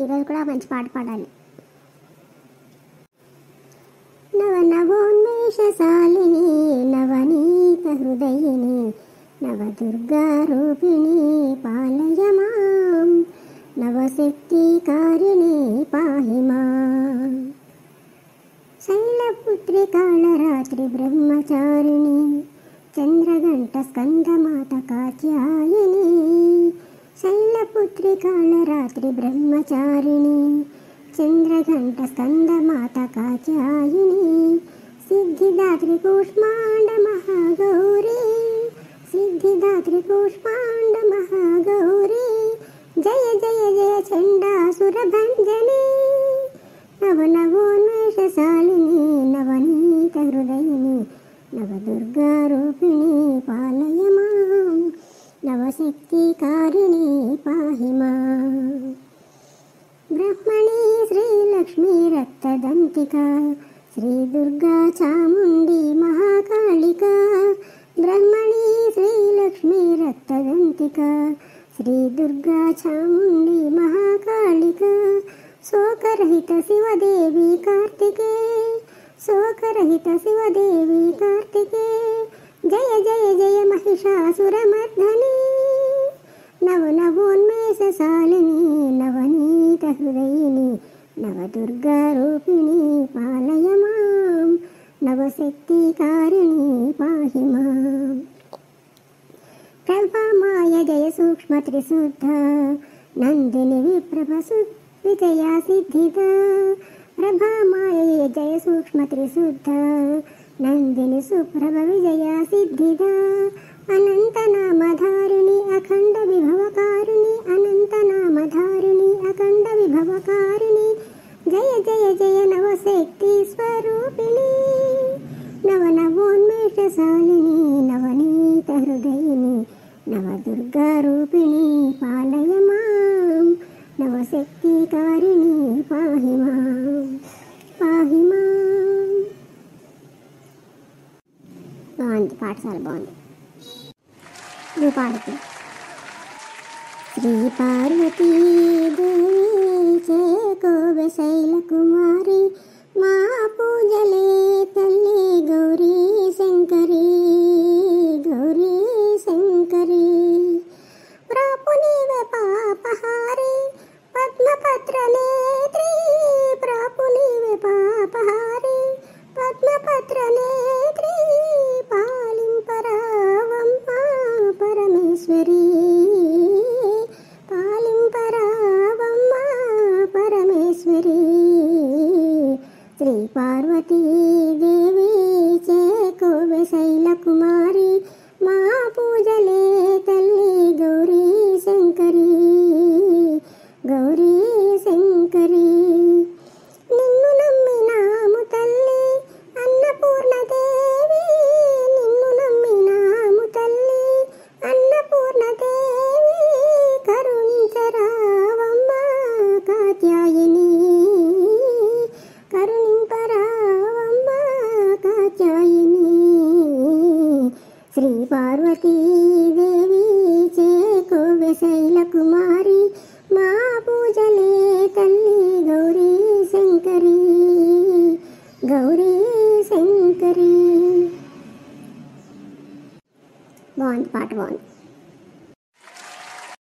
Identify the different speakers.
Speaker 1: ఈరోజు కూడా మంచి పాట పాడాలి. నవనవోన్మేషశాలిని నవనీత హృదయిని నవదుర్గా రూపిణి పాలయ మాం నవశక్తికారిణి పాహి మాం. శైలపుత్రి కాళరాత్రి బ్రహ్మచారిణి చంద్రఘంట స్కందమాత కాత్యాయని. శైలపుత్రి కాళరాత్రి బ్రహ్మచారిణి చంద్రఘంట స్కందమాత కాత్యాయని. సిద్ధిదాత్రి కూష్మాండ మహాగౌరీ సిద్ధిదాత్రి కూష్మాండ మహాగౌరీ జయ జయ జయ చండాసురభంజని. నవనవోన్మేషశాలిని నవనీత హృదయిని నవదుర్గా రూపిణి పాలయ మాం నవశక్తికారిణి పాహి మాం. బ్రహ్మణి శ్రీలక్ష్మీ రక్తదంతికా శ్రీ దుర్గా చాముండి మహాకాళికా. బ్రహ్మణి శ్రీలక్ష్మీ రక్తదంతికా శ్రీ దుర్గా చాముండి మహాకాళికా. శోకరహిత శివదేవి కార్తికే శోకరహిత శివదేవి కార్తికే జయ జయ జయ మహిషాసురమర్ధని. నవనవోన్మేషశాలిని నవనీత హృదయిని నవదుర్గా రూపిణి పాలయ మాం నవశక్తికారిణి పాహి మాం. ప్రభామాయ జయ సూక్ష్మ త్రిశుద్ధ నందిని విప్రభసు విజయా సిద్ధిద. ప్రభామాయ జయ సూక్ష్మ త్రిశుద్ధ నందిని సుప్రభ విజయా సిద్ధిద. అనంతనామధారిణి అఖండ విభవకారిణి అనంతనామధారిణి అఖండ విభవకారిణి జయ జయ జయ నవశక్తి స్వరూపిణి. నవనవోన్మేషశాలిని నవనీత హృదయిని నవదుర్గా రూపిణి పాలయ మాం నవశక్తికారిణి పాహి మాం పాహి మాం. బాగుంది, పాట చాలా బాగుంది. నువ్వు పాడుతూ. శ్రీ పార్వతీ దేవి చేకోవె శైల కుమారి మా పూజలే తల్లి గౌరీ శంకరి గౌరీ శంకరి. ప్రాపునివే పాపహారి పద్మపత్ర నేత్రి ప్రాపునివే పాపహారి పద్మపత్ర నేత్రి పాలింపరావమ్మ పరమేశ్వరి పాలింపరావమ్మ పరమేశ్వరి. శ్రీ పార్వతీ దేవి చేకోవె శైల కుమారి మా పూజలే తల్లి గౌరీ శంకరి గౌరీ శంకరి. నిన్ను నమ్మినాము తల్లి అన్నపూర్ణదేవి నిన్ను నమ్మినాము తల్లి అన్నపూర్ణదేవి కరుణించరావమ్మ కాత్యాయని కరుణింపరావమ్మ కాత్యాయని. శ్రీ పార్వతీ దేవి చేకోవె శైల కుమారి మా పూజలే తల్లి గౌరీ శంకరి గౌరీ శంకరి. బాగుంది, పాట బాగుంది.